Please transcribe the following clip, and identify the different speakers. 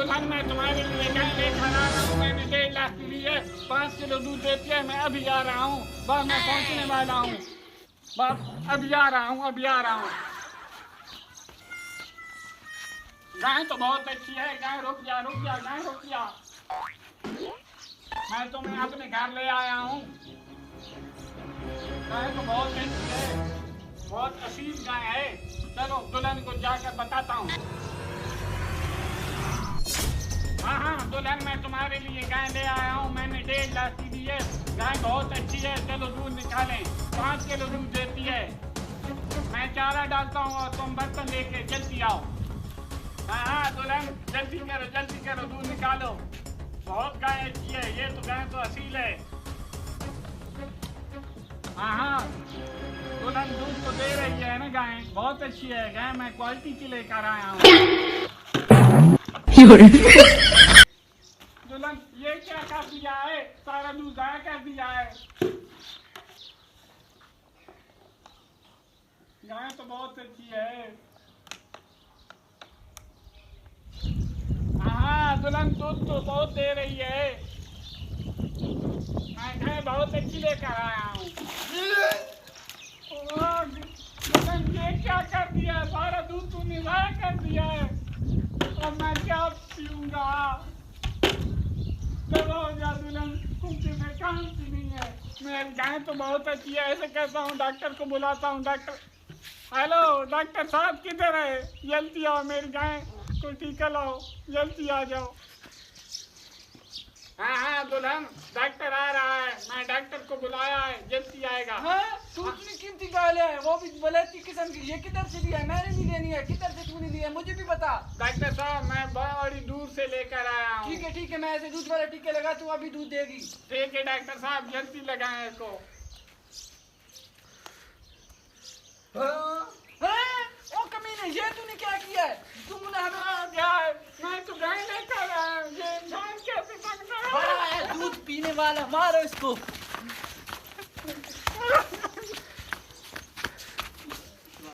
Speaker 1: दुल्हन मैं तुम्हारे लिए गाय लेकर आ रहा हूँ। मैंने 1.5 लाख की ली है, 5 किलो दूध देती है। मैं अभी आ रहा हूँ, बस मैं पहुँचने वाला हूँ, बस अभी आ रहा हूँ, अभी आ रहा हूँ। गाय तो बहुत अच्छी है। गाय रुक जा, रुक जा, गाय रुक जा। मैं तुम्हें अपने घर ले आया हूँ। गाय तो बहुत अच्छी है, बहुत असील गाय है। चलो दुल्हन को जाकर बताता हूँ। हाँ हाँ दुल्हन, मैं तुम्हारे लिए गाय ले आया हूँ। मैंने 1.5 लाख की दी है। गाय बहुत अच्छी है। चलो दूध निकालें। 5 किलो दूध देती है। मैं चारा डालता हूँ और तुम बर्तन लेके जल्दी आओ। हाँ हाँ दुल्हन, जल्दी करो, दूध निकालो। बहुत गाय अच्छी है, ये तो गाय तो असील है। हाँ हाँ दुल्हन, दूध तो दे रही है ना गाय, बहुत अच्छी है गाय। मैं क्वालिटी की लेकर आया हूँ। दुल्हन ये क्या कर दिया है, सारा दूध गाय कर दिया है। गाय तो बहुत अच्छी है। हाँ दुल्हन, दूध तो बहुत दे रही है। मैं गाय बहुत अच्छी लेकर आया हूँ। दुल्हन ये क्या कर दिया है, सारा दूध तूने ज़ाया कर दिया है। और मैं क्या पीऊंगा। चलो जा दुल्हन, तुमसे मैं काम की नहीं है। मेरी गाय तो बहुत अच्छी है। ऐसे कहता हूँ, डॉक्टर को बुलाता हूँ। डॉक्टर, हेलो डॉक्टर साहब किधर है? जल्दी आओ, मेरी गाय को टीका लाओ, जल्दी आ जाओ। हाँ हाँ दुल्हन, डॉक्टर आ रहा है। मैं डॉक्टर को बुलाया है, जल्दी आएगा।
Speaker 2: हाँ, तू इतनी कीमती गाय है, वो भी वलैती किस्म की। ये किधर से लिया है? मैंने नहीं लेनी है। किधर से तूने लिया है मुझे भी बता।
Speaker 1: डॉक्टर साहब मैं बड़ी दूर से लेकर आया हूँ।
Speaker 2: ठीक है, मैं ऐसे दूध वाले टीके लगा, तू अभी दूध देगी।
Speaker 1: ठीक है डॉक्टर साहब, जल्दी लगाएं इसको।
Speaker 2: ओ कमीने, ये तूने क्या किया है? तूने हमें
Speaker 1: गाय, मैं तो गाय लेकर आया हूँ। ये गाय कैसे सकता है?
Speaker 2: बड़ा है दूध पीने वाला, मारो इसको।